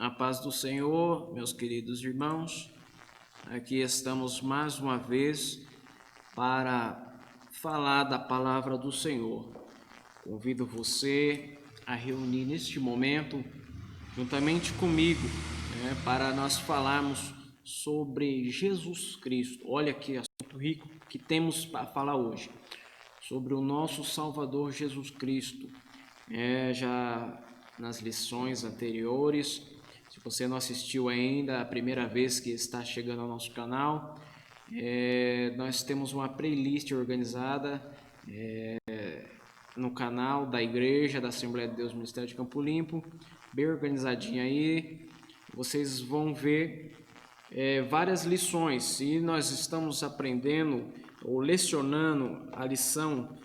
A paz do Senhor, meus queridos irmãos, aqui estamos mais uma vez para falar da palavra do Senhor. Convido você a reunir neste momento, juntamente comigo, para nós falarmos sobre Jesus Cristo. Olha que assunto rico que temos para falar hoje, sobre o nosso Salvador Jesus Cristo. Já nas lições anteriores, se você não assistiu ainda, a primeira vez que está chegando ao nosso canal, nós temos uma playlist organizada no canal da Igreja da Assembleia de Deus Ministério de Campo Limpo, bem organizadinha aí. Vocês vão ver várias lições, e nós estamos aprendendo ou lecionando a lição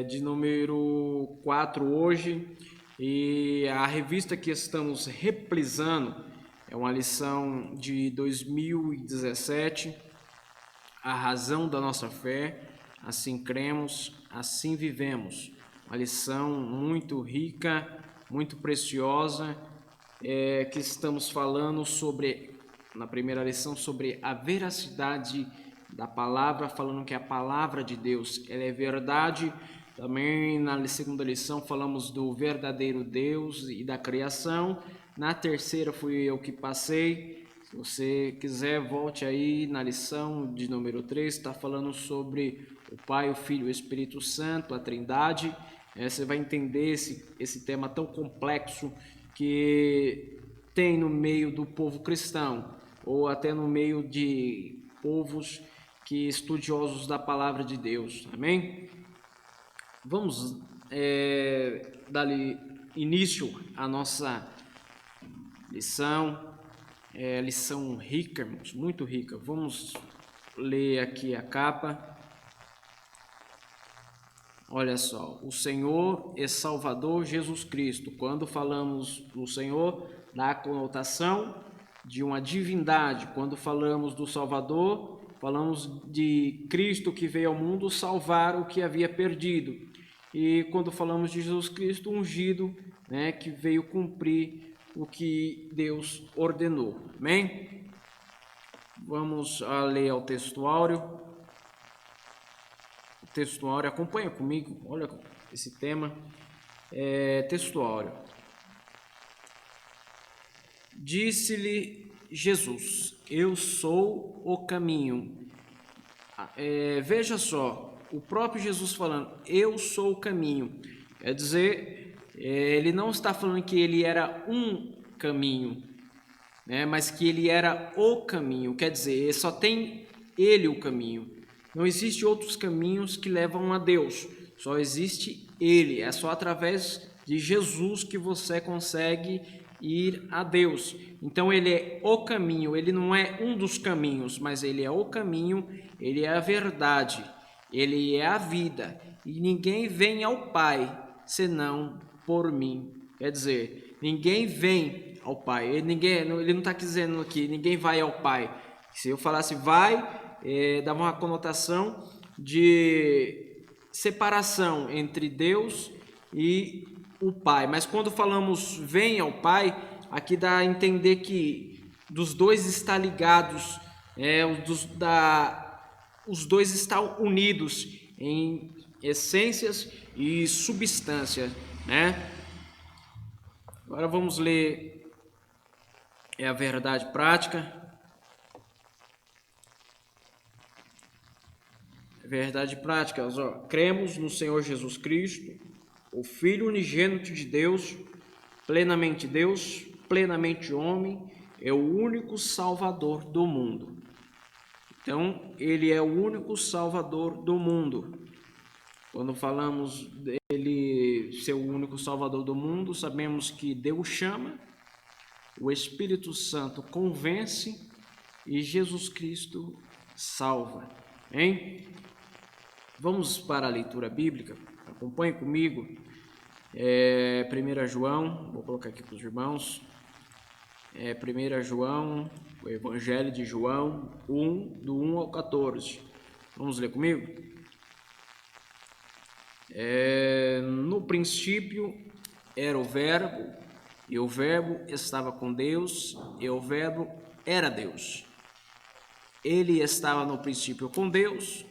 de número 4 hoje, e a revista que estamos reprisando é uma lição de 2017, A Razão da Nossa Fé, Assim Cremos, Assim Vivemos. Uma lição muito rica, muito preciosa, que estamos falando sobre, na primeira lição, sobre a veracidade da palavra, falando que a palavra de Deus ela é verdade. Também na segunda lição falamos do verdadeiro Deus e da criação. Na terceira fui eu que passei. Se você quiser, volte aí na lição de número 3, está falando sobre o Pai, o Filho e o Espírito Santo, a Trindade. Você vai entender esse tema tão complexo que tem no meio do povo cristão, ou até no meio de povos que estudiosos da palavra de Deus. Amém? Vamos dar início à nossa lição. Lição rica, irmãos, muito rica. Vamos ler aqui a capa. Olha só, o Senhor e Salvador Jesus Cristo. Quando falamos do Senhor, dá a conotação de uma divindade. Quando falamos do Salvador, falamos de Cristo que veio ao mundo salvar o que havia perdido. E quando falamos de Jesus Cristo, ungido, que veio cumprir o que Deus ordenou. Amém? Vamos ler ao textuário. Textuário, acompanha comigo, olha esse tema. Textuário. Disse-lhe Jesus: Eu sou o caminho. Veja só, o próprio Jesus falando, eu sou o caminho. Quer dizer, ele não está falando que ele era um caminho, mas que ele era o caminho. Quer dizer, só tem ele o caminho. Não existe outros caminhos que levam a Deus. Só existe ele. É só através de Jesus que você consegue ir a Deus. Então ele é o caminho. Ele não é um dos caminhos, mas ele é o caminho. Ele é a verdade. Ele é a vida. E ninguém vem ao Pai senão por mim. Quer dizer, ninguém vem ao Pai. Ele não está dizendo aqui, ninguém vai ao Pai. Se eu falasse vai, dava uma conotação de separação entre Deus e o Pai. Mas quando falamos vem ao Pai, aqui dá a entender que dos dois está ligados, os dois estão unidos em essências e substância, Agora vamos ler a verdade prática. Verdade prática, cremos no Senhor Jesus Cristo, o Filho unigênito de Deus, plenamente homem, é o único Salvador do mundo. Então, ele é o único Salvador do mundo. Quando falamos dele ser o único Salvador do mundo, sabemos que Deus chama, o Espírito Santo convence e Jesus Cristo salva. Hein? Vamos para a leitura bíblica, acompanhe comigo. 1 João, vou colocar aqui para os irmãos. 1 João, o Evangelho de João 1, do 1 ao 14. Vamos ler comigo? No princípio era o Verbo, e o Verbo estava com Deus, e o Verbo era Deus. Ele estava no princípio com Deus,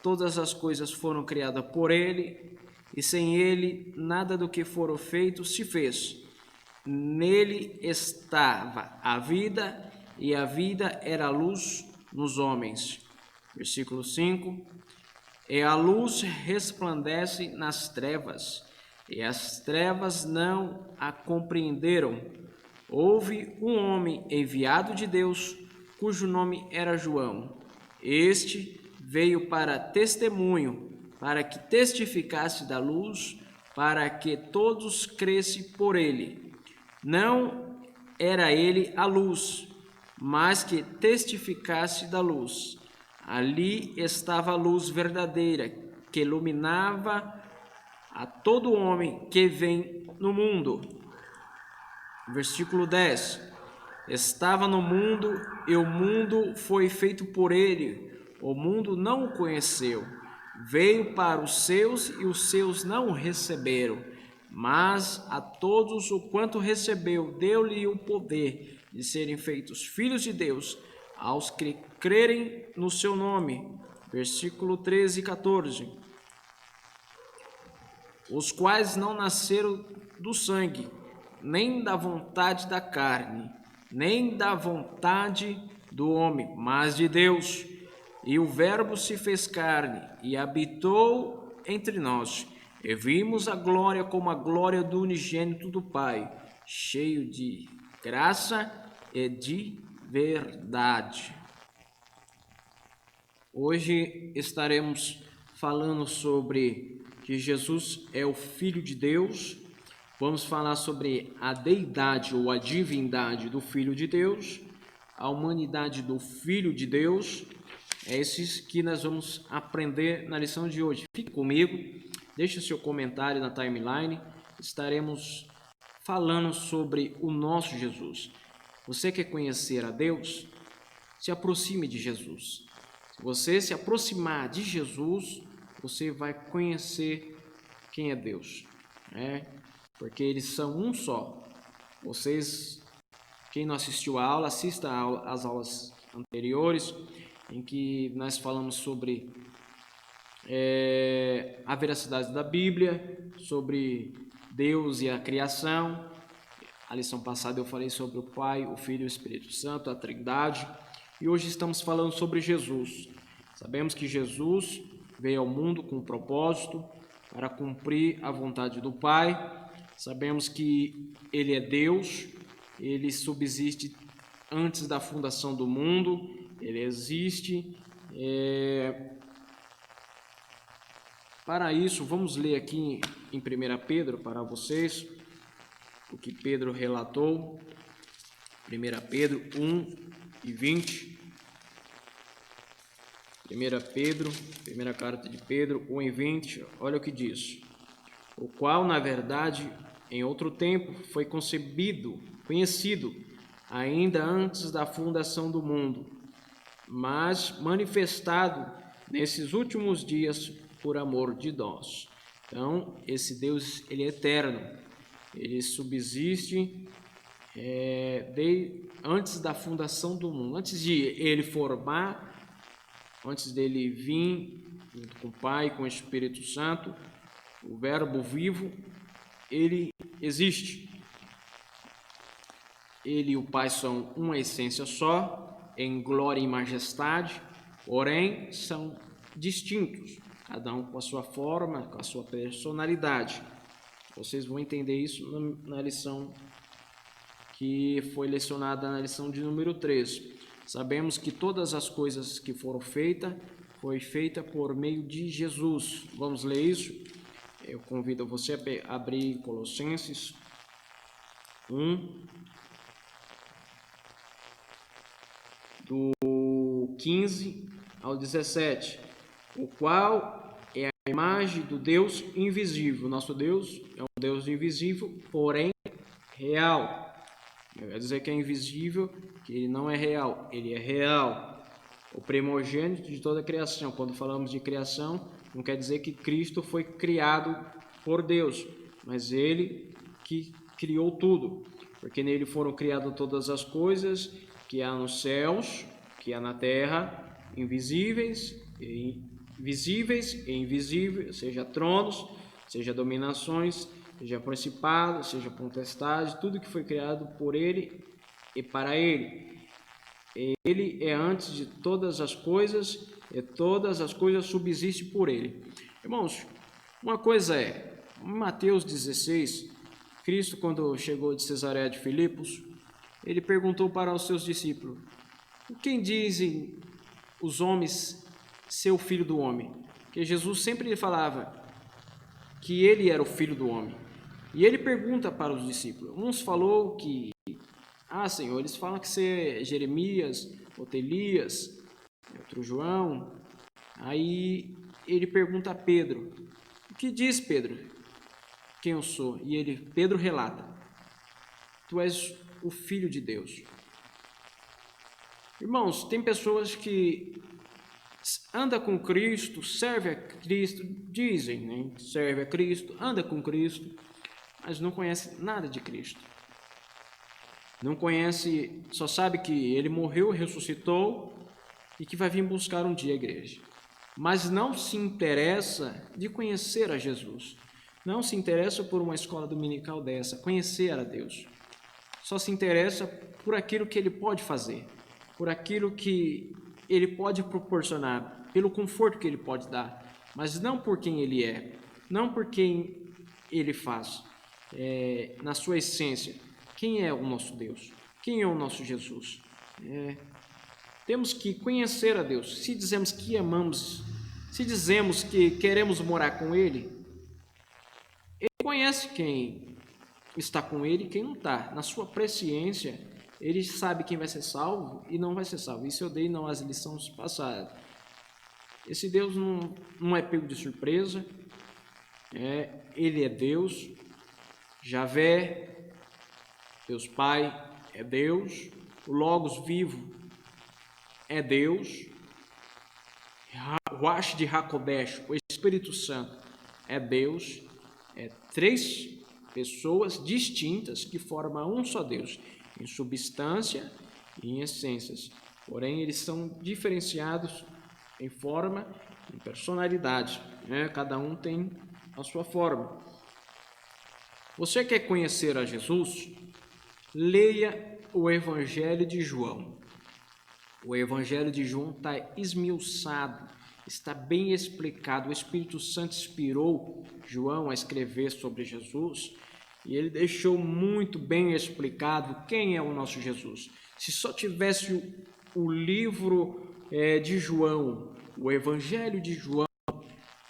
todas as coisas foram criadas por ele, e sem ele nada do que foram feito se fez. Nele estava a vida, e a vida era a luz nos homens. Versículo 5. E a luz resplandece nas trevas, e as trevas não a compreenderam. Houve um homem enviado de Deus, cujo nome era João. Este veio para testemunho, para que testificasse da luz, para que todos crescem por ele. Não era ele a luz, mas que testificasse da luz. Ali estava a luz verdadeira, que iluminava a todo homem que vem no mundo. Versículo 10. Estava no mundo, e o mundo foi feito por ele. O mundo não o conheceu. Veio para os seus, e os seus não o receberam. Mas a todos o quanto recebeu, deu-lhe o poder de serem feitos filhos de Deus, aos que crerem no seu nome. Versículo 13 e 14. Os quais não nasceram do sangue, nem da vontade da carne, nem da vontade do homem, mas de Deus. E o Verbo se fez carne e habitou entre nós. E vimos a glória como a glória do unigênito do Pai, cheio de graça e de verdade. Hoje estaremos falando sobre que Jesus é o Filho de Deus. Vamos falar sobre a deidade ou a divindade do Filho de Deus, a humanidade do Filho de Deus. É esses que nós vamos aprender na lição de hoje. Fique comigo, deixe seu comentário na timeline. Estaremos falando sobre o nosso Jesus. Você quer conhecer a Deus? Se aproxime de Jesus. Se você se aproximar de Jesus, você vai conhecer quem é Deus, né? Porque eles são um só. Vocês, quem não assistiu a aula, assista às aulas anteriores, em que nós falamos sobre a veracidade da Bíblia, sobre Deus e a criação. A lição passada eu falei sobre o Pai, o Filho e o Espírito Santo, a Trindade. E hoje estamos falando sobre Jesus. Sabemos que Jesus veio ao mundo com um propósito para cumprir a vontade do Pai. Sabemos que Ele é Deus, Ele subsiste antes da fundação do mundo, Ele existe. Para isso, vamos ler aqui em 1 Pedro para vocês o que Pedro relatou. 1 Pedro 1 e 20. 1 Pedro, primeira carta de Pedro 1 e 20, olha o que diz. O qual, na verdade, em outro tempo foi conhecido, ainda antes da fundação do mundo, mas manifestado nesses últimos dias por amor de nós. Então, esse Deus, ele é eterno, ele subsiste antes da fundação do mundo, antes de ele formar, antes dele vir junto com o Pai, com o Espírito Santo, o Verbo vivo, ele existe. Ele e o Pai são uma essência só, em glória e majestade, porém são distintos, cada um com a sua forma, com a sua personalidade. Vocês vão entender isso na lição que foi lecionada na lição de número 3. Sabemos que todas as coisas que foram feitas, foi feita por meio de Jesus. Vamos ler isso? Eu convido você a abrir Colossenses 1, do 15 ao 17, o qual é a imagem do Deus invisível. Nosso Deus é um Deus invisível, porém real. Quer dizer que é invisível, que ele não é real, ele é real. O primogênito de toda a criação. Quando falamos de criação, não quer dizer que Cristo foi criado por Deus, mas ele que criou tudo. porque nele foram criadas todas as coisas que há nos céus, que há na terra, visíveis e invisíveis, seja tronos, seja dominações, seja principados, seja potestades, tudo que foi criado por ele e para ele. Ele é antes de todas as coisas, e todas as coisas subsistem por ele. Irmãos, uma coisa é, em Mateus 16, Cristo, quando chegou de Cesareia de Filipos, ele perguntou para os seus discípulos: quem dizem os homens ser o filho do homem? Porque Jesus sempre falava que ele era o filho do homem. E ele pergunta para os discípulos. Uns falou que, Senhor, eles falam que você é Jeremias, outro Elias, outro João. Aí ele pergunta a Pedro: o que diz, Pedro, quem eu sou? E Pedro relata: tu és o Filho de Deus. Irmãos, tem pessoas que andam com Cristo, servem a Cristo, dizem, né? Serve a Cristo, anda com Cristo, mas não conhece nada de Cristo. Não conhece, só sabe que ele morreu, ressuscitou e que vai vir buscar um dia a igreja. Mas não se interessa de conhecer a Jesus. Não se interessa por uma escola dominical dessa, conhecer a Deus. Só se interessa por aquilo que ele pode fazer, por aquilo que ele pode proporcionar, pelo conforto que ele pode dar, mas não por quem ele é, não por quem ele faz, na sua essência. Quem é o nosso Deus? Quem é o nosso Jesus? Temos que conhecer a Deus. Se dizemos que amamos, se dizemos que queremos morar com Ele, Ele conhece quem está com Ele e quem não está. Na sua presciência, Ele sabe quem vai ser salvo e não vai ser salvo. Isso eu dei nas lições passadas. Esse Deus não é pego de surpresa. Ele é Deus. Javé, Deus Pai, é Deus. O Logos vivo é Deus. Ruach de Hakodesh, o Espírito Santo, é Deus. Três pessoas distintas que formam um só Deus, em substância e em essências. Porém, eles são diferenciados em forma e personalidade. Cada um tem a sua forma. Você quer conhecer a Jesus? Leia o Evangelho de João. O Evangelho de João está esmiuçado, está bem explicado. O Espírito Santo inspirou João a escrever sobre Jesus e ele deixou muito bem explicado quem é o nosso Jesus. Se só tivesse o livro de João, o Evangelho de João,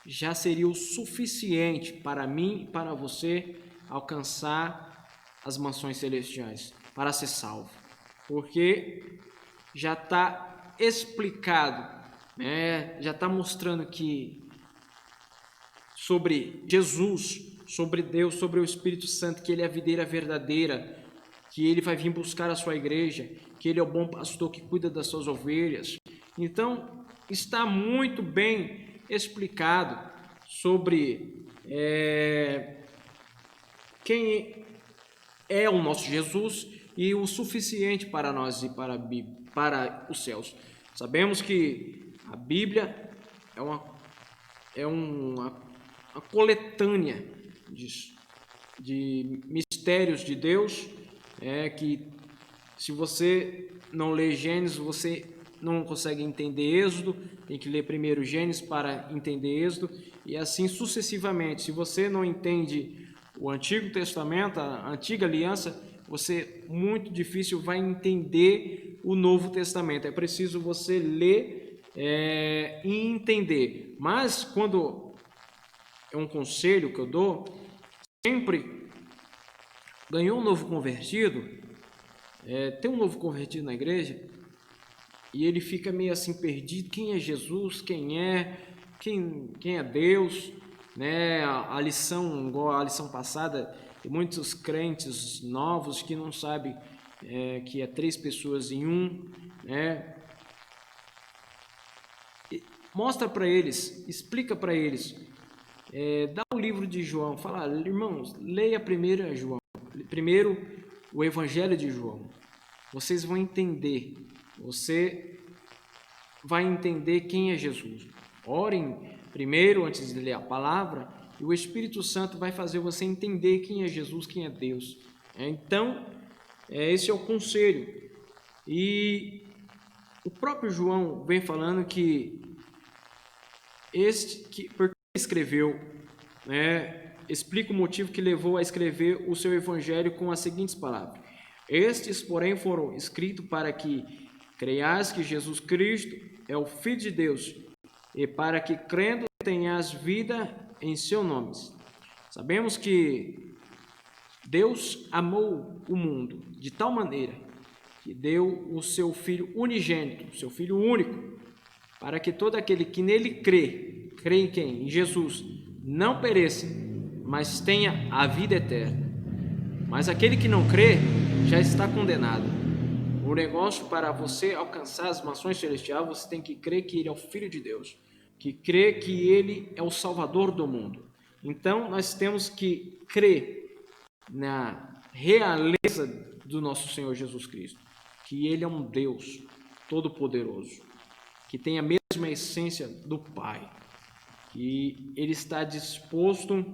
já seria o suficiente para mim e para você alcançar as mansões celestiais, para ser salvo, porque já está explicado, já está mostrando que sobre Jesus, sobre Deus, sobre o Espírito Santo, que Ele é a videira verdadeira, que Ele vai vir buscar a sua igreja, que Ele é o bom pastor que cuida das suas ovelhas. Então, está muito bem explicado sobre quem é o nosso Jesus e o suficiente para nós e para os céus. Sabemos que a Bíblia é uma coletânea de mistérios de Deus, que se você não lê Gênesis, você não consegue entender Êxodo, tem que ler primeiro Gênesis para entender Êxodo, e assim sucessivamente. Se você não entende o Antigo Testamento, a Antiga Aliança, você muito difícil vai entender o Novo Testamento. É preciso você ler e entender. Mas quando é um conselho que eu dou, sempre ganhou um novo convertido, tem um novo convertido na igreja, e ele fica meio assim perdido, quem é Jesus, quem é Deus, né? A lição, igual a lição passada, tem muitos crentes novos que não sabem que é 3 pessoas em um, né? Mostra para eles, explica para eles, dá o livro de João, fala, irmãos, leia primeiro João, primeiro o Evangelho de João, vocês vão entender, você vai entender quem é Jesus. Orem primeiro, antes de ler a palavra, e o Espírito Santo vai fazer você entender quem é Jesus, quem é Deus. Então, esse é o conselho. E o próprio João vem falando que porque escreveu, explica o motivo que levou a escrever o seu evangelho com as seguintes palavras: estes, porém, foram escritos para que creias que Jesus Cristo é o Filho de Deus, e para que, crendo, tenhas vida em seu nome. Sabemos que Deus amou o mundo de tal maneira que deu o seu Filho unigênito, seu Filho único, para que todo aquele que nele crê em quem? Em Jesus, não pereça, mas tenha a vida eterna. Mas aquele que não crê já está condenado. O negócio para você alcançar as mansões celestiais, você tem que crer que ele é o Filho de Deus, que crê que ele é o Salvador do mundo. Então, nós temos que crer na realeza do nosso Senhor Jesus Cristo, que ele é um Deus todo-poderoso, que tem a mesma essência do Pai, que ele está disposto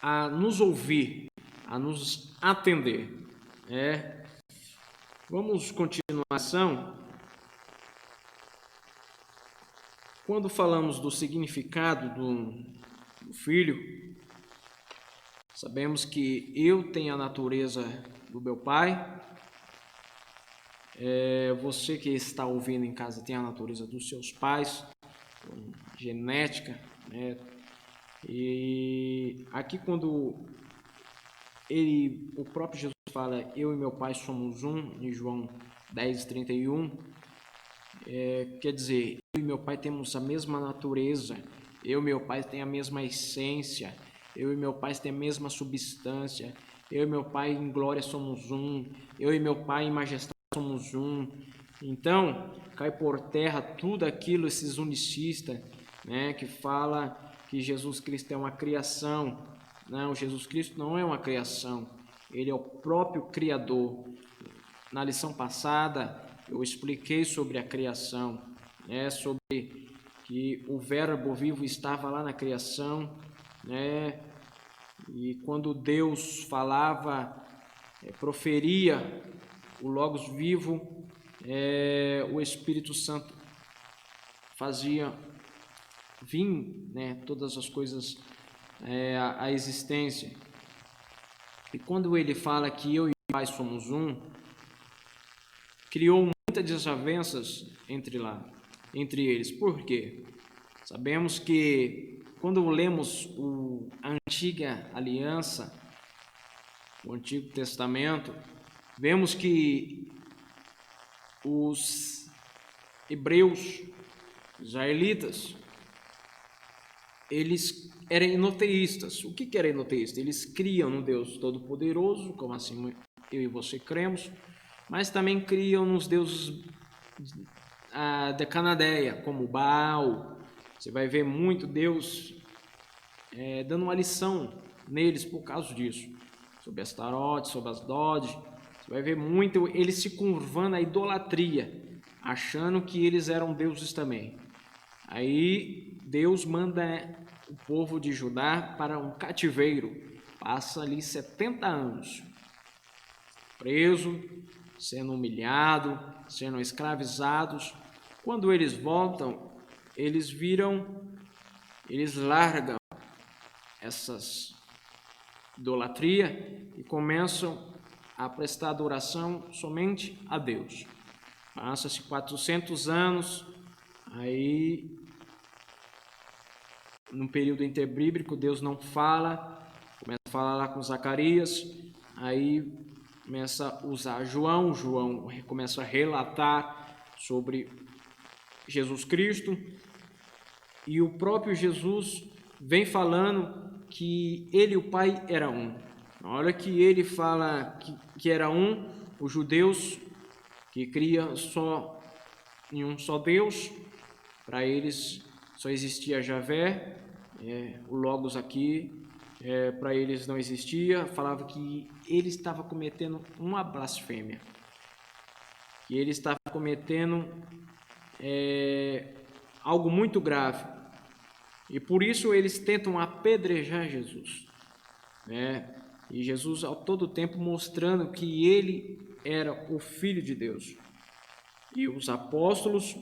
a nos ouvir, a nos atender. Vamos continuação. Quando falamos do significado do Filho, sabemos que eu tenho a natureza do meu Pai. Você que está ouvindo em casa tem a natureza dos seus pais, genética, né? E aqui quando o próprio Jesus fala, eu e meu Pai somos um, em João 10:31, quer dizer, eu e meu Pai temos a mesma natureza, eu e meu Pai tem a mesma essência, eu e meu Pai tem a mesma substância, eu e meu Pai em glória somos um, eu e meu Pai em majestade somos um. Então, cai por terra tudo aquilo, esses unicistas, que fala que Jesus Cristo é uma criação. Não, Jesus Cristo não é uma criação, ele é o próprio Criador. Na lição passada, eu expliquei sobre a criação, sobre que o Verbo vivo estava lá na criação, e quando Deus falava, proferia o Logos vivo, o Espírito Santo fazia vir, todas as coisas à existência. E quando ele fala que eu e o Pai somos um, criou muitas desavenças entre eles. Por quê? Sabemos que quando lemos a antiga aliança, o Antigo Testamento, vemos que os hebreus, israelitas, eles eram enoteístas. O que era enoteísta? Eles criam no Deus Todo-Poderoso, como assim eu e você cremos, mas também criam nos deuses da Canadeia, como Baal. Você vai ver muito Deus dando uma lição neles por causa disso, sobre Astarote, sobre Asdod. Você vai ver muito eles se curvando à idolatria, achando que eles eram deuses também. Aí Deus manda o povo de Judá para um cativeiro, passa ali 70 anos, preso, sendo humilhado, sendo escravizados. Quando eles voltam, eles largam essas idolatria e começam a prestar adoração somente a Deus. Passa-se 400 anos, aí no período interbíblico Deus não fala, começa a falar lá com Zacarias, aí começa a usar João começa a relatar sobre Jesus Cristo, e o próprio Jesus vem falando que ele e o Pai era um. Na hora que ele fala que era um, os judeus que criam só em um só Deus, para eles só existia Javé, o Logos aqui, para eles não existia, falava que ele estava cometendo uma blasfêmia, que ele estava cometendo algo muito grave, e por isso eles tentam apedrejar Jesus, né? E Jesus ao todo tempo mostrando que ele era o Filho de Deus. E os apóstolos,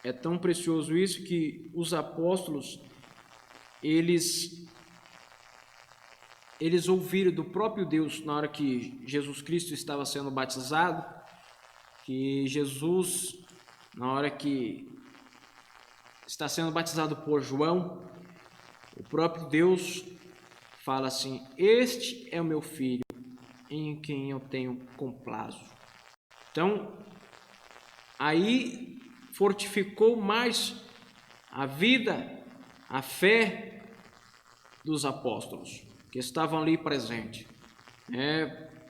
é tão precioso isso que os apóstolos, eles ouviram do próprio Deus na hora que Jesus Cristo estava sendo batizado, que Jesus, na hora que está sendo batizado por João, o próprio Deus fala assim: este é o meu filho, em quem eu tenho comprazo. Então, aí fortificou mais a vida, a fé dos apóstolos que estavam ali presentes.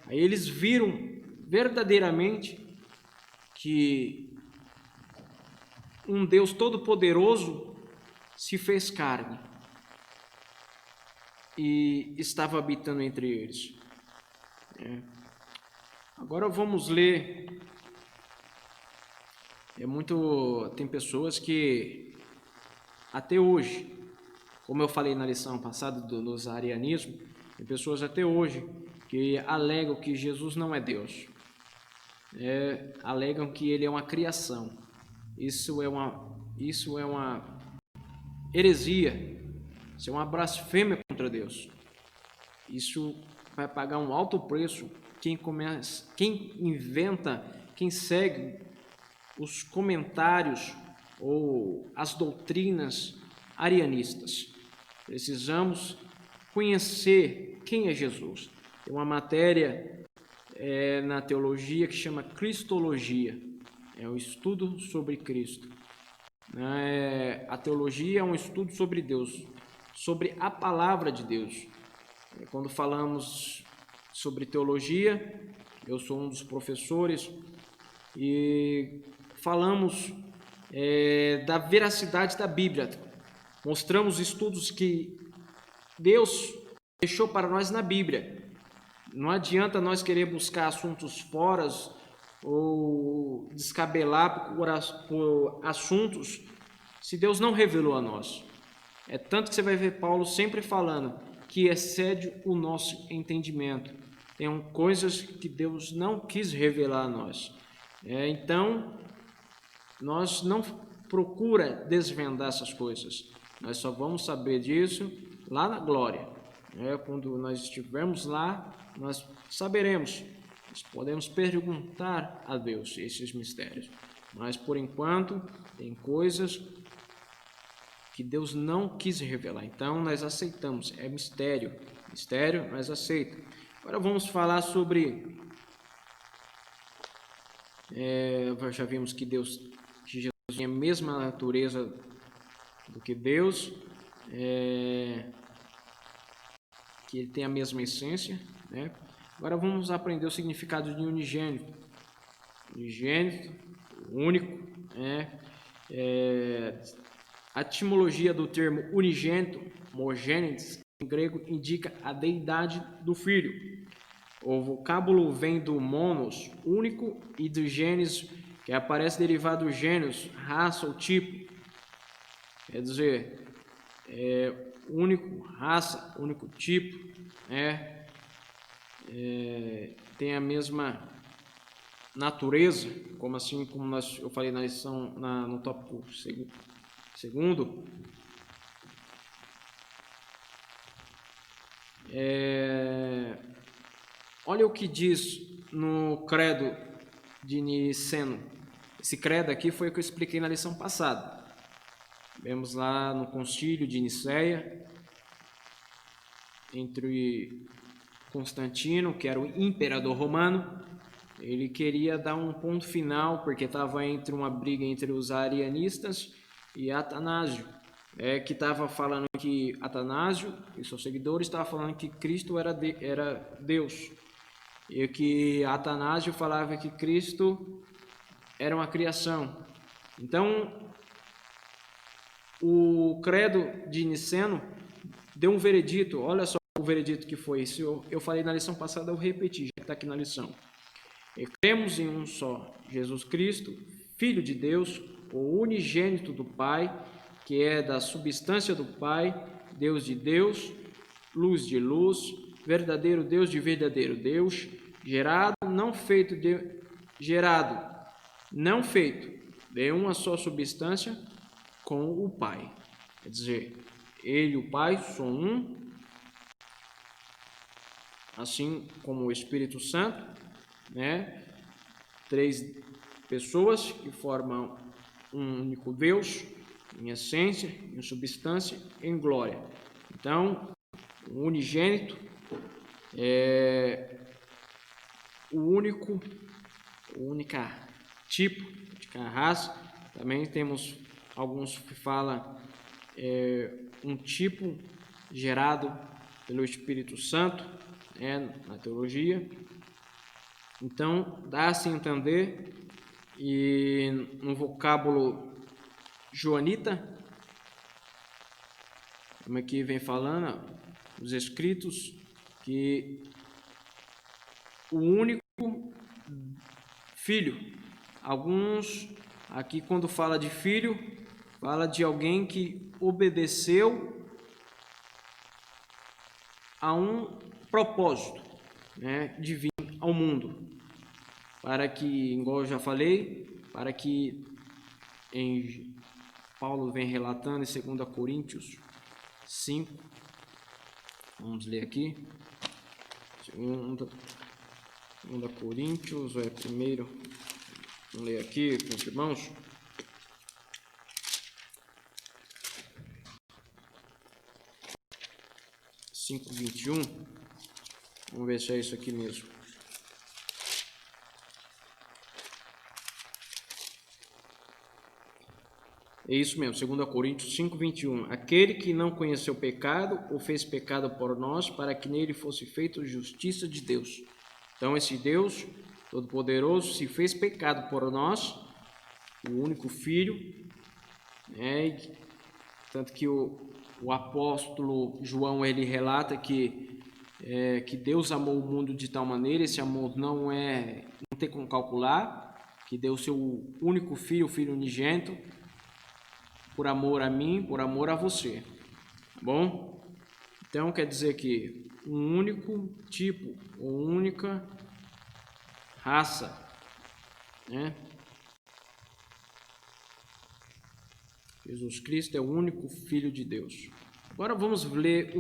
Aí eles viram verdadeiramente que um Deus todo-poderoso se fez carne e estava habitando entre eles. Agora vamos ler. Tem pessoas que até hoje, como eu falei na lição passada dos arianismo, tem pessoas até hoje que alegam que Jesus não é Deus, alegam que ele é uma criação. Isso é uma heresia, isso é uma blasfêmia contra Deus. Isso vai pagar um alto preço quem inventa, quem segue os comentários ou as doutrinas arianistas. Precisamos conhecer quem é Jesus. Tem uma matéria na teologia que chama Cristologia, é o estudo sobre Cristo. A teologia é um estudo sobre Deus, sobre a palavra de Deus. Quando falamos sobre teologia, eu sou um dos professores e falamos da veracidade da Bíblia. Mostramos estudos que Deus deixou para nós na Bíblia. Não adianta nós querer buscar assuntos fora ou descabelar por assuntos se Deus não revelou a nós. É tanto que você vai ver Paulo sempre falando que excede o nosso entendimento. Tem coisas que Deus não quis revelar a nós. Então, nós não procura desvendar essas coisas. Nós só vamos saber disso lá na glória. Quando nós estivermos lá, nós saberemos. Nós podemos perguntar a Deus esses mistérios. Mas, por enquanto, tem coisas que Deus não quis revelar. Então, nós aceitamos. É mistério. Mistério, nós aceitamos. Agora vamos falar sobre... já vimos que Jesus tem a mesma natureza do que Deus, que ele tem a mesma essência, né? Agora vamos aprender o significado de unigênito. Unigênito, único, a etimologia do termo unigênito, mogênetes, em grego, indica a deidade do Filho. O vocábulo vem do monos, único, e do gênesis, que aparece derivado do gênus, raça ou tipo. Quer dizer, único, raça, único tipo, tem a mesma natureza, como eu falei na lição, no tópico segundo. Olha o que diz no credo de Niceno. Esse credo aqui foi o que eu expliquei na lição passada. Vemos lá no concílio de Nicéia, entre Constantino, que era o imperador romano. Ele queria dar um ponto final, porque estava entre uma briga entre os arianistas e Atanásio, que estava falando que Atanásio e seus seguidores estavam falando que Cristo era Deus, e que Atanásio falava que Cristo era uma criação. Então, o credo de Niceno deu um veredito. Olha só o veredito que foi. Se eu falei na lição passada, eu repeti, já que está aqui na lição. E cremos em um só, Jesus Cristo, Filho de Deus, o unigênito do Pai, que é da substância do Pai, Deus de Deus, luz de luz, verdadeiro Deus de verdadeiro Deus, gerado, não feito, de uma só substância com o Pai. Quer dizer, ele e o Pai são um, assim como o Espírito Santo, né? 3 pessoas que formam um único Deus, em essência, em substância, em glória. Então, o unigênito é o única tipo de raça. Também temos alguns que falam um tipo gerado pelo Espírito Santo, na teologia. Então, dá-se a entender, e no vocábulo joanita, como aqui vem falando, os escritos, que o único filho, alguns aqui quando fala de filho, fala de alguém que obedeceu a um propósito, divino ao mundo, para que, igual eu já falei, para que Paulo vem relatando em 2 Coríntios 5, vamos ler aqui, 2 Coríntios, primeiro, vamos ler aqui com os irmãos, 5:21, vamos ver se é isso aqui mesmo. É isso mesmo, 2 Coríntios 5:21. Aquele que não conheceu pecado, o fez pecado por nós, para que nele fosse feita justiça de Deus. Então, esse Deus Todo-Poderoso se fez pecado por nós, o único Filho, tanto que o apóstolo João, ele relata que Deus amou o mundo de tal maneira, esse amor não tem como calcular, que deu o seu único Filho, o Filho unigênito, por amor a mim, por amor a você, tá bom? Então, quer dizer que um único tipo, ou única raça, Jesus Cristo é o único Filho de Deus. Agora vamos ler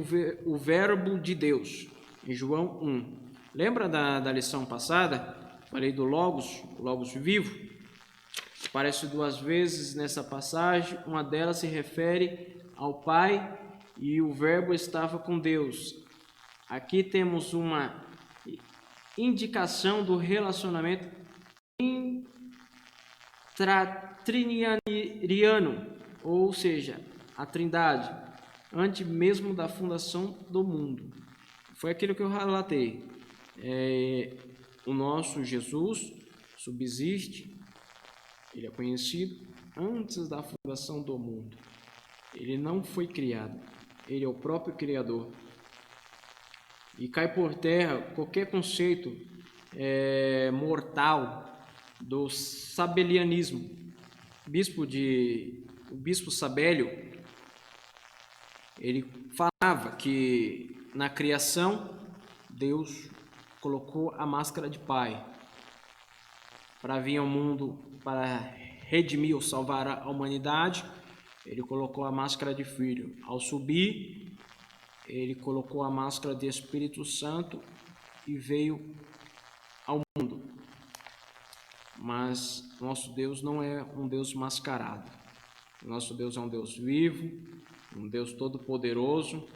o verbo de Deus, em João 1. Lembra da lição passada? Falei do Logos, o Logos vivo. Aparece 2 vezes nessa passagem, uma delas se refere ao Pai e o verbo estava com Deus. Aqui temos uma indicação do relacionamento intratriniano, ou seja, a Trindade, antes mesmo da fundação do mundo. Foi aquilo que eu relatei. O nosso Jesus subsiste, ele é conhecido antes da fundação do mundo. Ele não foi criado, ele é o próprio Criador. E cai por terra qualquer conceito mortal do sabelianismo. O bispo Sabélio, ele falava que na criação Deus colocou a máscara de pai para vir ao mundo, para redimir ou salvar a humanidade. Ele colocou a máscara de filho. Ao subir, ele colocou a máscara de Espírito Santo e veio ao mundo. Mas nosso Deus não é um Deus mascarado. Nosso Deus é um Deus vivo, um Deus todo-poderoso.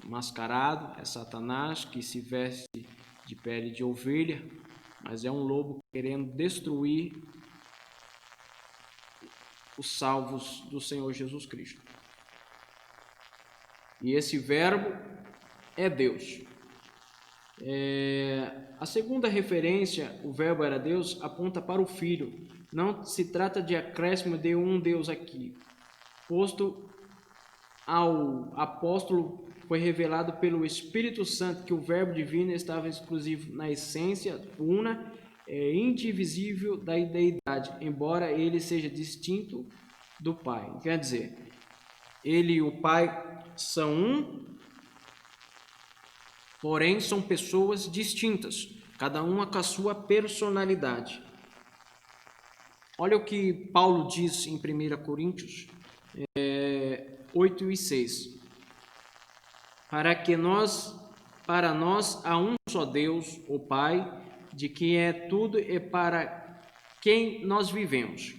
Mascarado é Satanás, que se veste de pele de ovelha, mas é um lobo querendo destruir os salvos do Senhor Jesus Cristo. E esse verbo é Deus. A segunda referência, o verbo era Deus, aponta para o Filho. Não se trata de acréscimo de um Deus aqui, posto ao apóstolo foi revelado pelo Espírito Santo que o Verbo divino estava exclusivo na essência una, indivisível da deidade, embora ele seja distinto do Pai. Quer dizer, ele e o Pai são um, porém são pessoas distintas, cada uma com a sua personalidade. Olha o que Paulo diz em 1 Coríntios 8 e 6. Para nós há um só Deus, o Pai, de quem é tudo e para quem nós vivemos.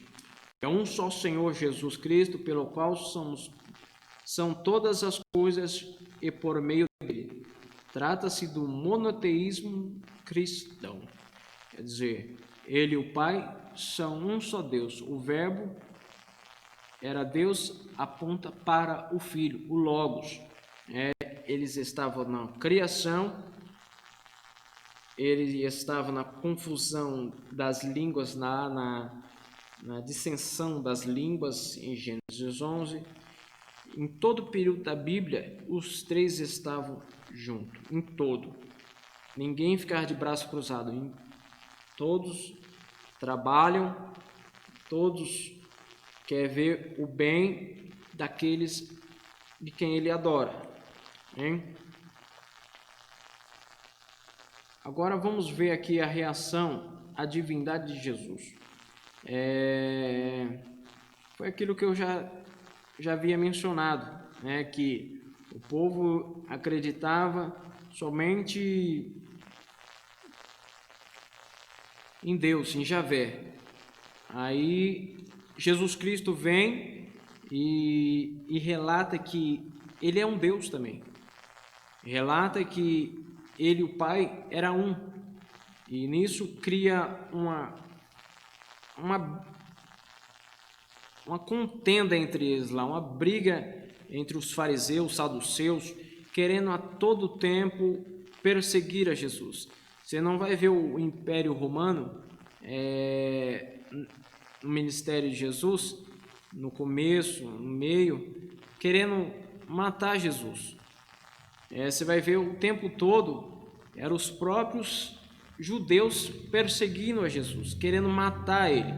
É um só Senhor Jesus Cristo, pelo qual são todas as coisas e por meio dele. Trata-se do monoteísmo cristão. Quer dizer, ele e o Pai são um só Deus. O Verbo era Deus, aponta para o Filho, o Logos. Eles estavam na criação, ele estava na confusão das línguas, na dissensão das línguas, em Gênesis 11. Em todo o período da Bíblia, os três estavam juntos, em todo. Ninguém ficava de braço cruzado. Todos trabalham, todos querem ver o bem daqueles de quem ele adora. Hein? Agora vamos ver aqui a reação à divindade de Jesus. Foi aquilo que eu já havia mencionado, né, que o povo acreditava somente em Deus, em Javé. Aí Jesus Cristo vem e relata que ele é um Deus também. Relata que ele e o Pai era um. E nisso cria uma contenda entre eles lá, uma briga entre os fariseus, os saduceus, querendo a todo tempo perseguir a Jesus. Você não vai ver o Império Romano no ministério de Jesus, no começo, no meio, querendo matar Jesus. Você vai ver o tempo todo, eram os próprios judeus perseguindo a Jesus, querendo matar ele,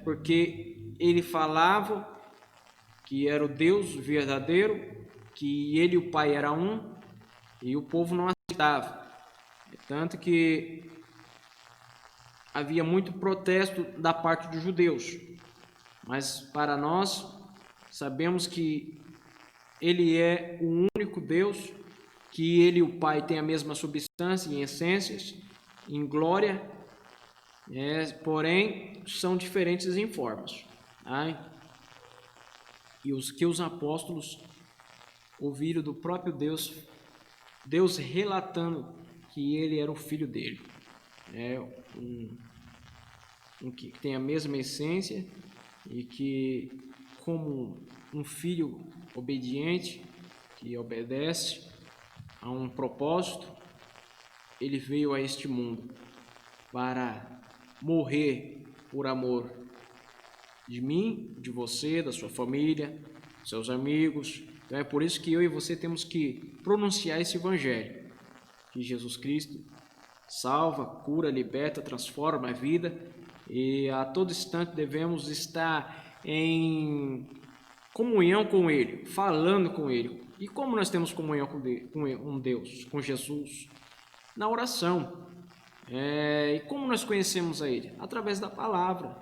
porque ele falava que era o Deus verdadeiro, que ele e o Pai eram um, e o povo não aceitava. Tanto que havia muito protesto da parte dos judeus, mas para nós sabemos que ele é o único Deus, que ele e o Pai têm a mesma substância em essências, em glória, porém são diferentes em formas. E os apóstolos ouviram do próprio Deus relatando que ele era o filho dele, um que tem a mesma essência e que, como um filho obediente, que obedece a um propósito, ele veio a este mundo para morrer por amor de mim, de você, da sua família, seus amigos. Então é por isso que eu e você temos que pronunciar esse evangelho, que Jesus Cristo salva, cura, liberta, transforma a vida, e a todo instante devemos estar em comunhão com Ele, falando com Ele. E como nós temos comunhão com Deus, com Jesus? Na oração. E como nós conhecemos a Ele? Através da palavra.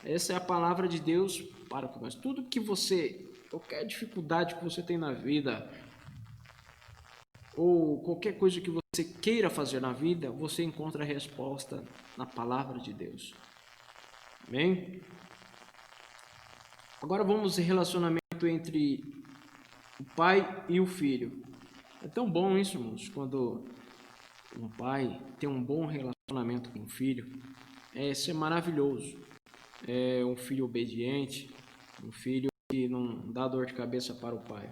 Essa é a palavra de Deus para nós. Tudo que qualquer dificuldade que você tem na vida, ou qualquer coisa que você queira fazer na vida, você encontra a resposta na palavra de Deus. Amém? Agora vamos ao relacionamento entre o pai e o filho. É tão bom isso, irmãos, quando um pai tem um bom relacionamento com o filho. Isso é maravilhoso. É um filho obediente, um filho que não dá dor de cabeça para o pai.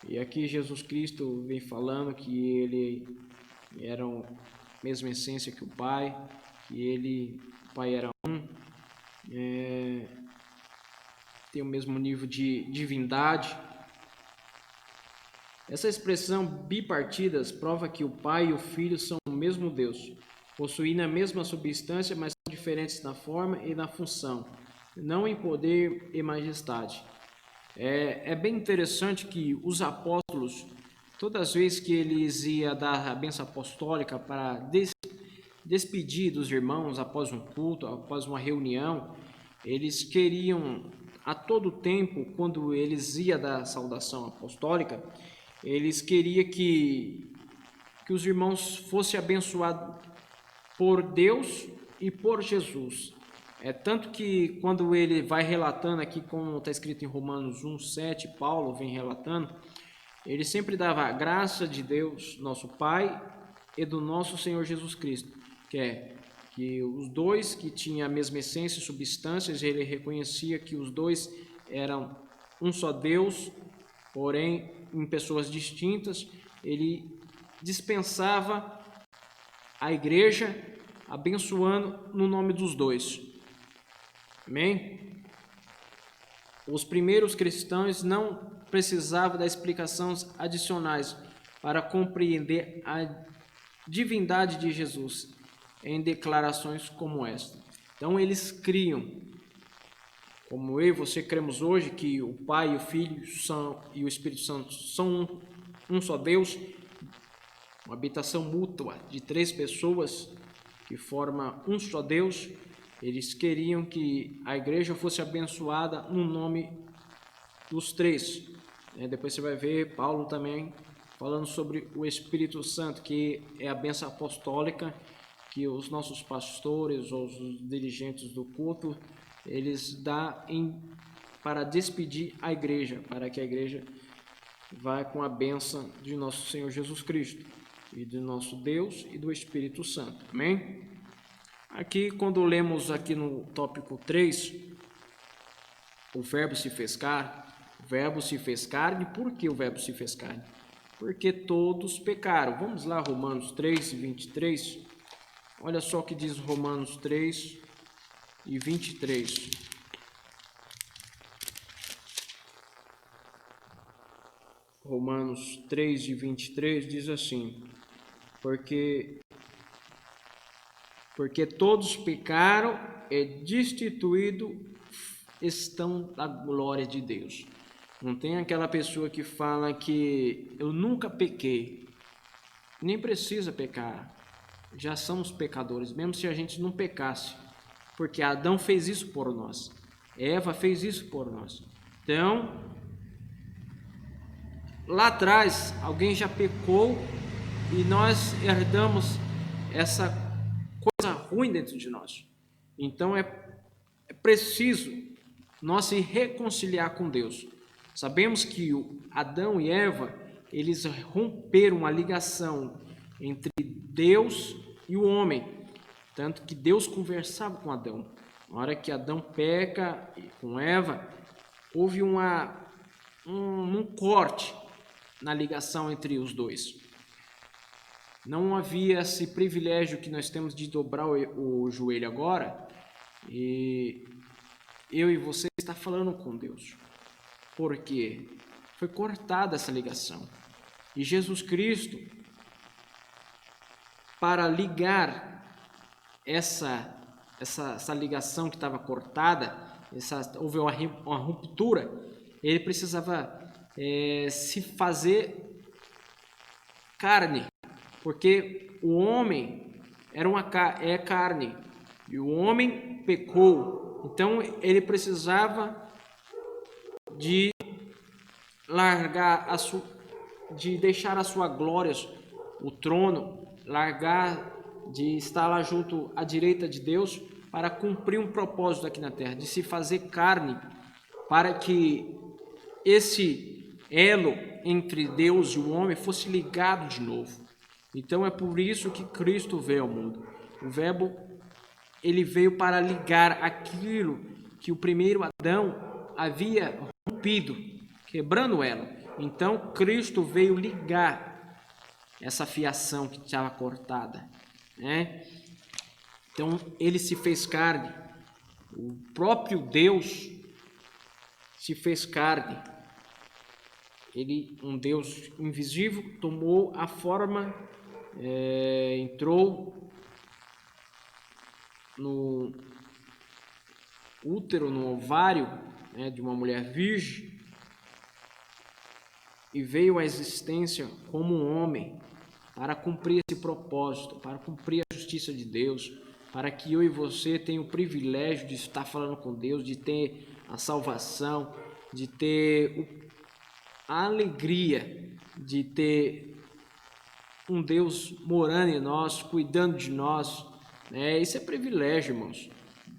E aqui Jesus Cristo vem falando que ele era a mesma essência que o pai, que o pai era um, tem o mesmo nível de divindade. Essa expressão bipartidas prova que o Pai e o Filho são o mesmo Deus, possuindo a mesma substância, mas são diferentes na forma e na função, não em poder e majestade. É bem interessante que os apóstolos, todas as vezes que eles iam dar a bênção apostólica para despedir dos irmãos após um culto, após uma reunião, eles queriam a todo tempo, quando eles iam dar a saudação apostólica, eles queriam que os irmãos fossem abençoados por Deus e por Jesus. Tanto que quando ele vai relatando aqui, como está escrito em Romanos 1:7, Paulo vem relatando, ele sempre dava a graça de Deus, nosso Pai, e do nosso Senhor Jesus Cristo, que os dois que tinham a mesma essência e substâncias, ele reconhecia que os dois eram um só Deus, porém em pessoas distintas. Ele dispensava a igreja abençoando no nome dos dois. Amém? Os primeiros cristãos não precisavam de explicações adicionais para compreender a divindade de Jesus em declarações como esta. Então eles criam, como eu e você cremos hoje, que o Pai e o Filho e o Espírito Santo são um só Deus, uma habitação mútua de 3 pessoas que forma um só Deus. Eles queriam que a igreja fosse abençoada no nome dos 3. Depois você vai ver Paulo também falando sobre o Espírito Santo, que é a bênção apostólica, que os nossos pastores ou os dirigentes do culto, eles dão para despedir a igreja, para que a igreja vá com a bênção de nosso Senhor Jesus Cristo, e do nosso Deus e do Espírito Santo. Amém? Aqui, quando lemos aqui no tópico 3, o verbo se fez carne. O verbo se fez carne. Por que o verbo se fez carne? Porque todos pecaram. Vamos lá, Romanos 3:23. Olha só o que diz Romanos 3:23. Romanos 3:23 diz assim: Porque todos pecaram e destituídos estão da glória de Deus. Não tem aquela pessoa que fala que eu nunca pequei. Nem precisa pecar. Já somos pecadores, mesmo se a gente não pecasse. Porque Adão fez isso por nós. Eva fez isso por nós. Então, lá atrás, alguém já pecou e nós herdamos essa coisa ruim dentro de nós. Então, é preciso nós se reconciliar com Deus. Sabemos que Adão e Eva, eles romperam a ligação entre Deus e o homem. Tanto que Deus conversava com Adão. Na hora que Adão peca com Eva, houve um corte na ligação entre os dois. Não havia esse privilégio que nós temos de dobrar o joelho agora e eu e você está falando com Deus. Porque foi cortada essa ligação. E Jesus Cristo, para ligar essa ligação que estava cortada, houve uma ruptura, ele precisava se fazer carne, porque o homem é carne, e o homem pecou, então ele precisava de largar de deixar a sua glória, o trono, largar de estar lá junto à direita de Deus para cumprir um propósito aqui na terra, de se fazer carne, para que esse elo entre Deus e o homem fosse ligado de novo. Então é por isso que Cristo veio ao mundo. O verbo, ele veio para ligar aquilo que o primeiro Adão havia rompido, quebrando ela. Então Cristo veio ligar essa fiação que estava cortada, né? Então ele se fez carne, o próprio Deus se fez carne, um Deus invisível, tomou a forma, entrou no útero, no ovário, né, de uma mulher virgem, e veio à existência como um homem para cumprir esse propósito, para cumprir a justiça de Deus, para que eu e você tenham o privilégio de estar falando com Deus, de ter a salvação, de ter a alegria de ter um Deus morando em nós, cuidando de nós. Isso é privilégio, irmãos.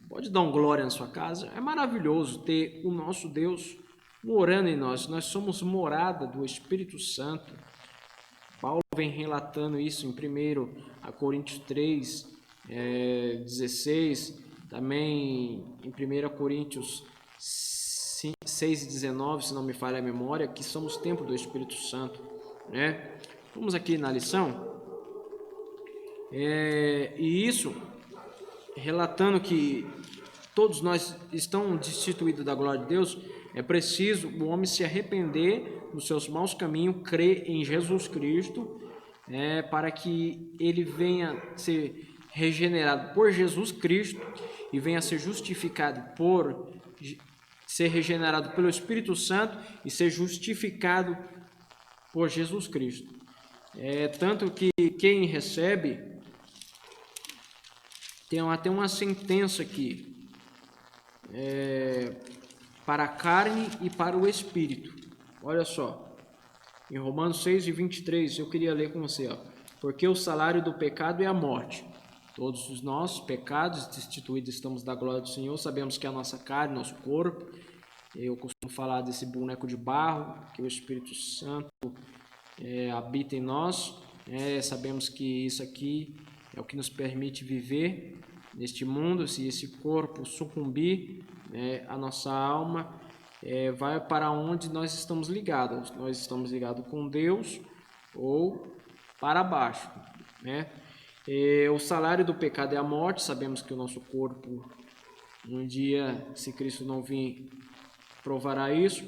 Pode dar um glória na sua casa. É maravilhoso ter o nosso Deus morando em nós. Nós somos morada do Espírito Santo. Paulo vem relatando isso em 1 Coríntios 3, 16, também em 1 Coríntios 6 e 19, se não me falha a memória, que somos templo do Espírito Santo, né? Vamos aqui na lição, e isso relatando que todos nós estamos destituídos da glória de Deus. É preciso o homem se arrepender dos seus maus caminhos, crer em Jesus Cristo, para que ele venha ser regenerado por Jesus Cristo e venha ser justificado por ser regenerado pelo Espírito Santo e ser justificado por Jesus Cristo. Tanto que quem recebe, tem até uma sentença aqui, para a carne e para o Espírito. Olha só, em Romanos 6 e 23, eu queria ler com você, porque o salário do pecado é a morte. Todos os nossos pecados, destituídos estamos da glória do Senhor, sabemos que a nossa carne, nosso corpo, eu costumo falar desse boneco de barro, que o Espírito Santo habita em nós, sabemos que isso aqui é o que nos permite viver neste mundo. Se esse corpo sucumbir, a nossa alma vai para onde nós estamos ligados. Nós estamos ligados com Deus ou para baixo, né? O salário do pecado é a morte. Sabemos que o nosso corpo, um dia, se Cristo não vir, provará isso,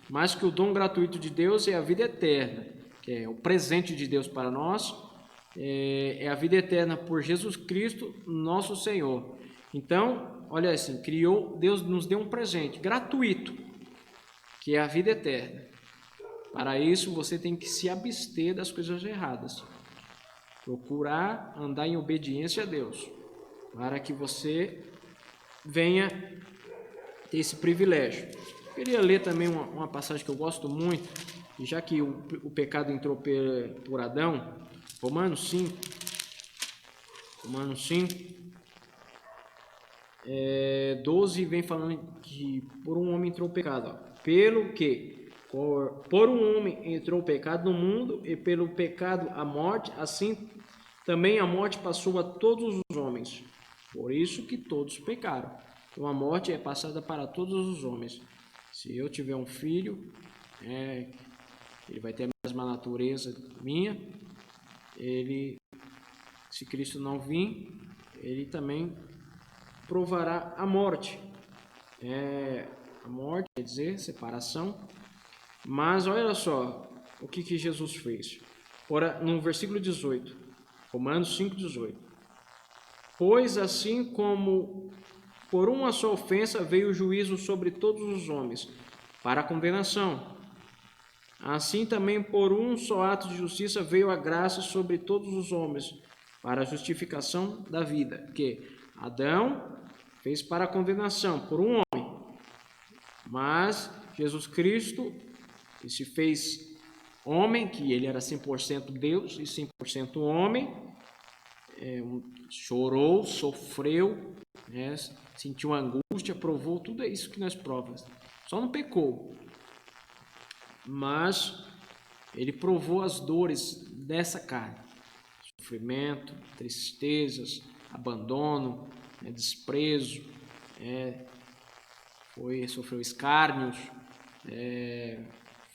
mas que o dom gratuito de Deus é a vida eterna, que é o presente de Deus para nós, é a vida eterna por Jesus Cristo, nosso Senhor. Então, olha assim, Deus nos deu um presente gratuito, que é a vida eterna. Para isso, você tem que se abster das coisas erradas, procurar andar em obediência a Deus, para que você venha ter esse privilégio. Eu queria ler também uma passagem que eu gosto muito, e já que o pecado entrou por Adão, Romanos 5, 12 vem falando que por um homem entrou o pecado. Pelo que por um homem entrou o pecado no mundo, e pelo pecado a morte, assim também a morte passou a todos os homens. Por isso que todos pecaram. Então a morte é passada para todos os homens. Se eu tiver um filho, ele vai ter a mesma natureza minha. Se Cristo não vir, ele também provará a morte. A morte quer dizer separação. Mas olha só o que Jesus fez. Ora, no versículo 18, Romanos 5,18. Pois assim como por uma só ofensa veio o juízo sobre todos os homens, para a condenação, assim também por um só ato de justiça veio a graça sobre todos os homens, para a justificação da vida. Que Adão fez para a condenação por um homem, mas Jesus Cristo, que se fez homem, que ele era 100% Deus e 100% homem, chorou, sofreu, sentiu angústia, provou tudo isso que nós provamos. Só não pecou, mas ele provou as dores dessa carne, sofrimento, tristezas, abandono, desprezo, sofreu escárnios,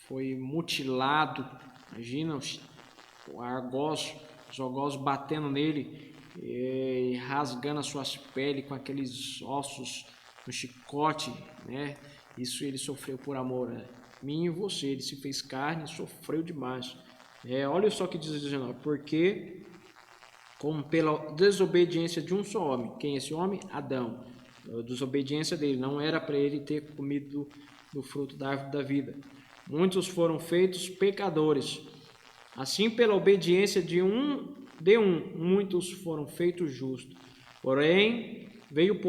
foi mutilado. Imagina os algozes batendo nele, rasgando as suas peles com aqueles ossos no chicote, né? Isso ele sofreu por amor, né? mim e você. Ele se fez carne, sofreu demais. Olha só o que diz 19. Porque, como pela desobediência de um só homem. Quem é esse homem? Adão. A desobediência dele. Não era para ele ter comido do fruto da árvore da vida. Muitos foram feitos pecadores. Assim, pela obediência de um, muitos foram feitos justos. Veio,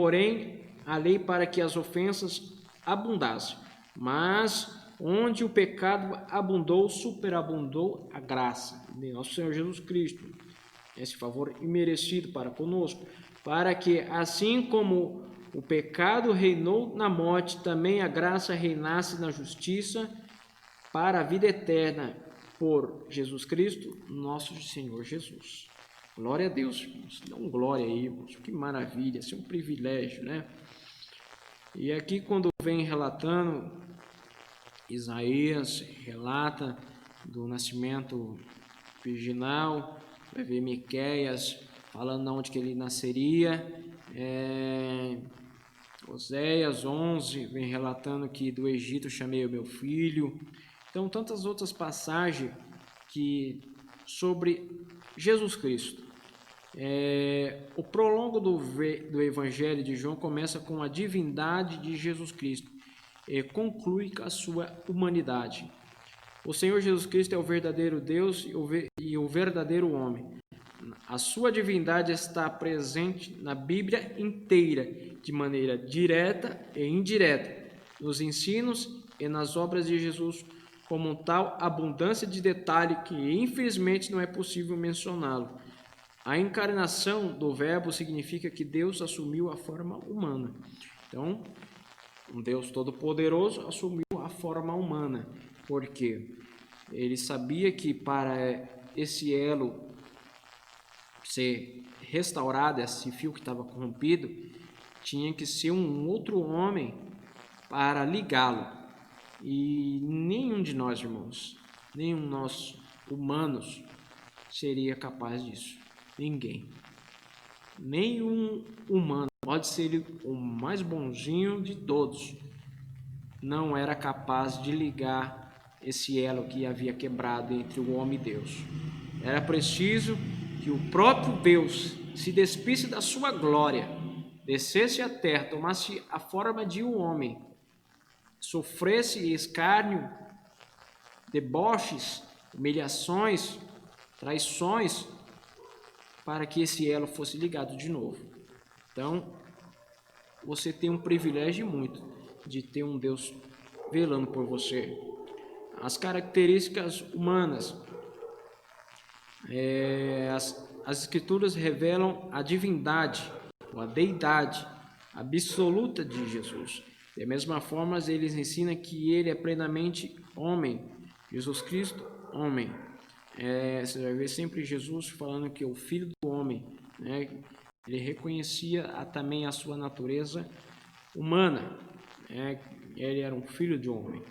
a lei para que as ofensas abundassem. Mas onde o pecado abundou, superabundou a graça de nosso Senhor Jesus Cristo. Esse favor imerecido para conosco, para que, assim como o pecado reinou na morte, também a graça reinasse na justiça para a vida eterna, por Jesus Cristo, nosso Senhor Jesus. Glória a Deus, irmãos. Dá um glória aí, irmãos. Que maravilha, isso é um privilégio, né? E aqui, quando vem relatando, Isaías relata do nascimento virginal, vai ver Miqueias falando onde que ele nasceria, Oséias 11 vem relatando que do Egito chamei o meu filho. Então, tantas outras passagens sobre Jesus Cristo. O prolongo do Evangelho de João começa com a divindade de Jesus Cristo e conclui com a sua humanidade. O Senhor Jesus Cristo é o verdadeiro Deus e o verdadeiro homem. A sua divindade está presente na Bíblia inteira, de maneira direta e indireta, nos ensinos e nas obras de Jesus, como tal abundância de detalhe que infelizmente não é possível mencioná-lo. A encarnação do Verbo significa que Deus assumiu a forma humana. Então, um Deus todo-poderoso assumiu a forma humana, porque ele sabia que para esse elo ser restaurado, esse fio que estava corrompido, tinha que ser um outro homem para ligá-lo. E nenhum de nós, irmãos, nenhum de nós humanos seria capaz disso. Ninguém. Nenhum humano, pode ser ele o mais bonzinho de todos, não era capaz de ligar esse elo que havia quebrado entre o homem e Deus. Era preciso que o próprio Deus se despisse da sua glória, descesse à terra, tomasse a forma de um homem, sofresse escárnio, deboches, humilhações, traições, para que esse elo fosse ligado de novo. Então, você tem um privilégio muito de ter um Deus velando por você. As características humanas. As escrituras revelam a divindade, a deidade absoluta de Jesus. Da mesma forma, eles ensinam que ele é plenamente homem. Jesus Cristo, homem. Você vai ver sempre Jesus falando que é o Filho do Homem, né? Ele reconhecia também a sua natureza humana, ele era um filho de homem.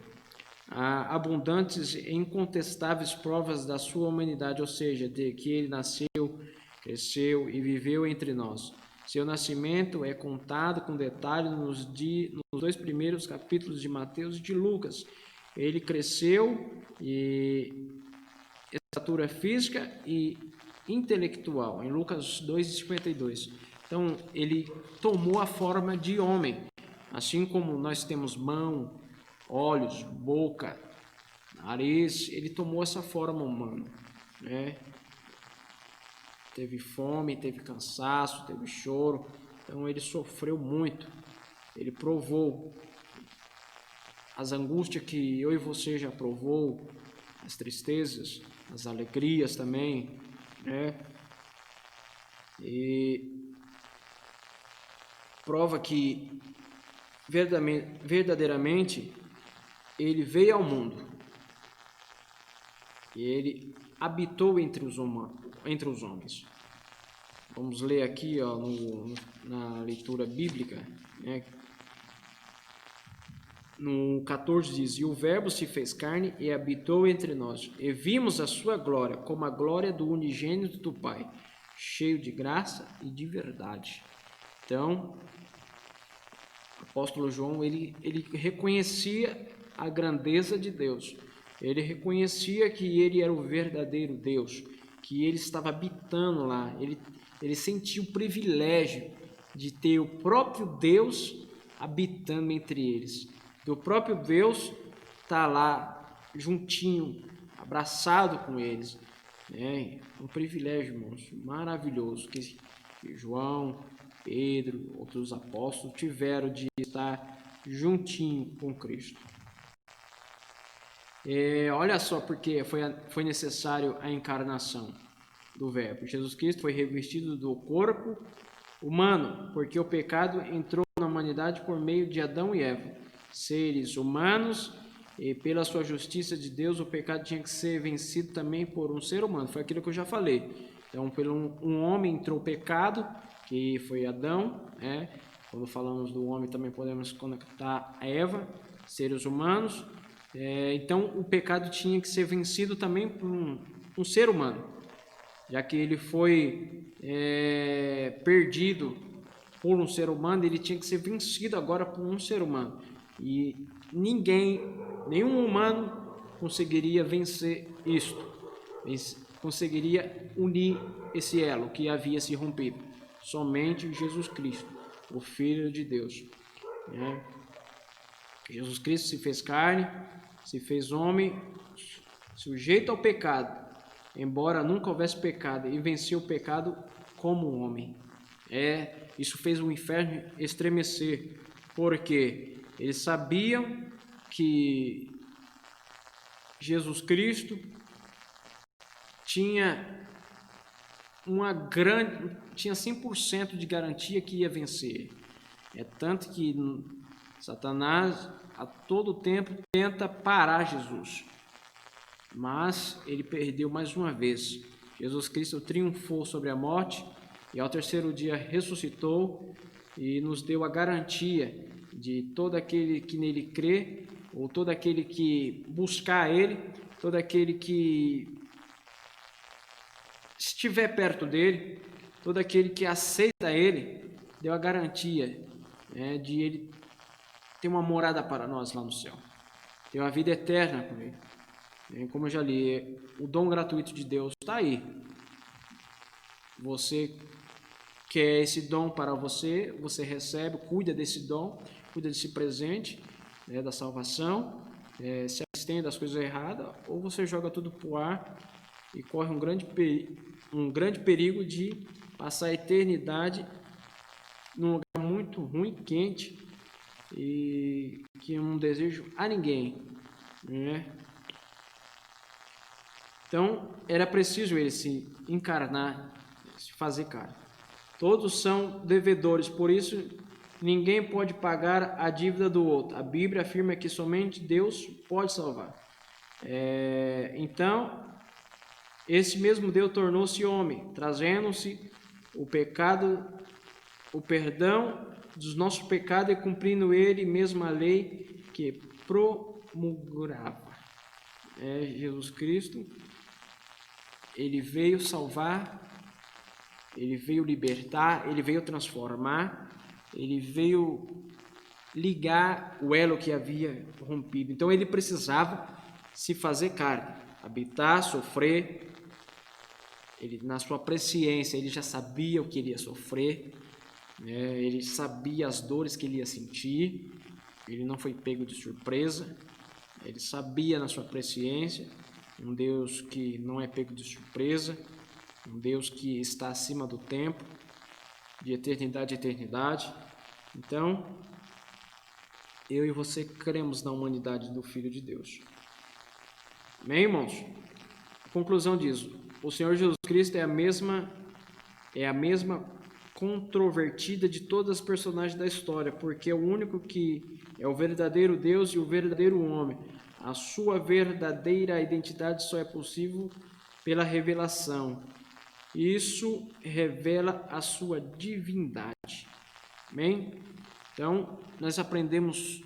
Há abundantes e incontestáveis provas da sua humanidade, ou seja, de que ele nasceu, cresceu e viveu entre nós. Seu nascimento é contado com detalhe nos 2 primeiros capítulos de Mateus e de Lucas. Ele cresceu em estatura física e intelectual, em Lucas 2:52. Então, ele tomou a forma de homem, assim como nós temos mão, olhos, boca, nariz, ele tomou essa forma humana, né? Teve fome, teve cansaço, teve choro, então ele sofreu muito, ele provou as angústias que eu e você já provou, as tristezas, as alegrias também, né? E prova que verdadeiramente ele veio ao mundo e ele habitou entre os homens. Vamos ler aqui, na leitura bíblica, né? No 14 diz: e o Verbo se fez carne e habitou entre nós, e vimos a sua glória, como a glória do unigênito do Pai, cheio de graça e de verdade. Então, o apóstolo João, ele reconhecia a grandeza de Deus. Ele reconhecia que ele era o verdadeiro Deus, que ele estava habitando lá. Ele sentia o privilégio de ter o próprio Deus habitando entre eles. O próprio Deus está lá juntinho, abraçado com eles. É um privilégio, irmãos, maravilhoso que João, Pedro, outros apóstolos tiveram de estar juntinho com Cristo. Olha só porque foi necessário a encarnação do Verbo. Jesus Cristo foi revestido do corpo humano, porque o pecado entrou na humanidade por meio de Adão e Eva, seres humanos, e pela sua justiça de Deus o pecado tinha que ser vencido também por um ser humano. Foi aquilo que eu já falei. Então, pelo um homem entrou o pecado, que foi Adão, né? Quando falamos do homem também podemos conectar a Eva, seres humanos. Então, o pecado tinha que ser vencido também por um ser humano, já que ele foi perdido por um ser humano, ele tinha que ser vencido agora por um ser humano. E nenhum humano conseguiria vencer isto, conseguiria unir esse elo que havia se rompido. Somente Jesus Cristo, o Filho de Deus. Jesus Cristo se fez carne, se fez homem, sujeito ao pecado, embora nunca houvesse pecado, e venceu o pecado como homem. Isso fez o inferno estremecer, porque eles sabiam que Jesus Cristo tinha 100% de garantia que ia vencer. Tanto que Satanás a todo tempo tenta parar Jesus, mas ele perdeu mais uma vez. Jesus Cristo triunfou sobre a morte e ao terceiro dia ressuscitou e nos deu a garantia de todo aquele que nele crê, ou todo aquele que buscar ele, todo aquele que estiver perto dele, todo aquele que aceita ele, deu a garantia de ele ter uma morada para nós lá no céu, ter uma vida eterna com ele. Como eu já li, o dom gratuito de Deus está aí. Você quer esse dom para você, você recebe, cuida desse dom, cuida desse presente da salvação, se abstém das coisas erradas, ou você joga tudo para o ar e corre um grande perigo de passar a eternidade num lugar muito ruim, quente, e que eu não desejo a ninguém, Então, era preciso ele se encarnar, se fazer carne. Todos são devedores, por isso ninguém pode pagar a dívida do outro. A Bíblia afirma que somente Deus pode salvar. Então, esse mesmo Deus tornou-se homem, trazendo-se o perdão dos nossos pecados e cumprindo ele mesmo a lei que promulgava. Jesus Cristo, ele veio salvar, ele veio libertar, ele veio transformar, ele veio ligar o elo que havia rompido. Então ele precisava se fazer carne, habitar, sofrer. Ele, na sua presciência, ele já sabia o que ele ia sofrer, ele sabia as dores que ele ia sentir, ele não foi pego de surpresa, ele sabia na sua presciência, um Deus que não é pego de surpresa, um Deus que está acima do tempo, de eternidade a eternidade. Então, eu e você cremos na humanidade do Filho de Deus. Amém, irmãos? A conclusão diz: o Senhor Jesus Cristo é a mesma controvertida de todas as personagens da história, porque é o único que é o verdadeiro Deus e o verdadeiro homem. A sua verdadeira identidade só é possível pela revelação. Isso revela a sua divindade. Amém? Então, nós aprendemos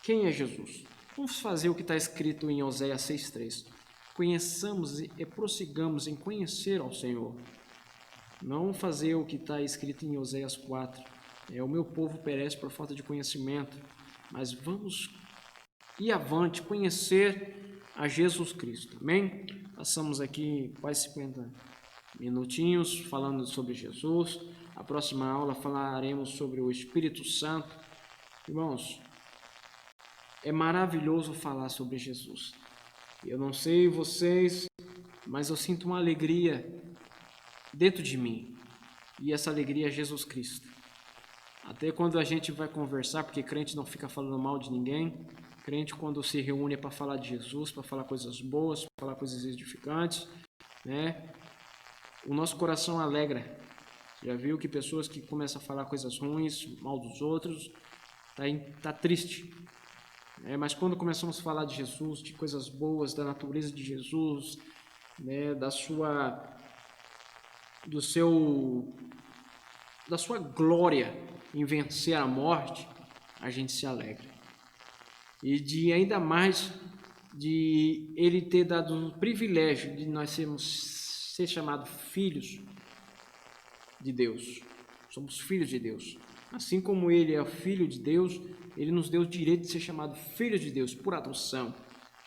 quem é Jesus. Vamos fazer o que está escrito em Oséias 6,3. Conheçamos e prossigamos em conhecer ao Senhor. Não fazer o que está escrito em Oséias 4. O meu povo perece por falta de conhecimento. Mas vamos ir avante, conhecer a Jesus Cristo. Amém? Passamos aqui quase 50 minutinhos falando sobre Jesus. A próxima aula falaremos sobre o Espírito Santo. Irmãos, é maravilhoso falar sobre Jesus. Eu não sei vocês, mas eu sinto uma alegria dentro de mim. E essa alegria é Jesus Cristo. Até quando a gente vai conversar, porque crente não fica falando mal de ninguém. Crente, quando se reúne para falar de Jesus, para falar coisas boas, para falar coisas edificantes, né? O nosso coração alegra. Já viu que pessoas que começam a falar coisas ruins, mal dos outros, tá triste. Mas quando começamos a falar de Jesus, de coisas boas, da natureza de Jesus, né, da sua glória em vencer a morte, a gente se alegra. E de ainda mais de Ele ter dado o privilégio de nós ser chamados filhos de Deus. Somos filhos de Deus. Assim como Ele é o Filho de Deus, Ele nos deu o direito de ser chamado filhos de Deus por adoção.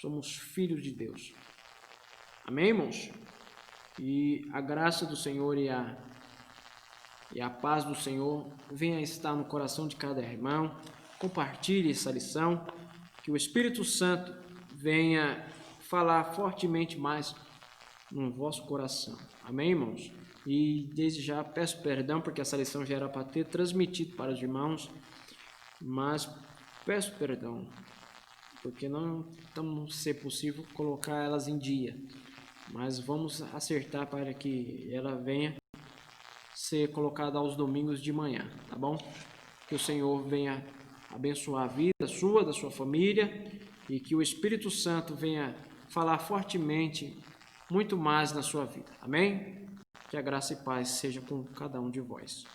Somos filhos de Deus. Amém, irmãos? E a graça do Senhor e a paz do Senhor venha estar no coração de cada irmão. Compartilhe essa lição. Que o Espírito Santo venha falar fortemente mais no vosso coração. Amém, irmãos? E desde já peço perdão, porque essa lição já era para ter transmitido para os irmãos, mas peço perdão, porque não estamos ser possível colocar elas em dia, mas vamos acertar para que ela venha ser colocada aos domingos de manhã, tá bom? Que o Senhor venha abençoar a vida sua, da sua família, e que o Espírito Santo venha falar fortemente muito mais na sua vida. Amém? Que a graça e paz seja com cada um de vós.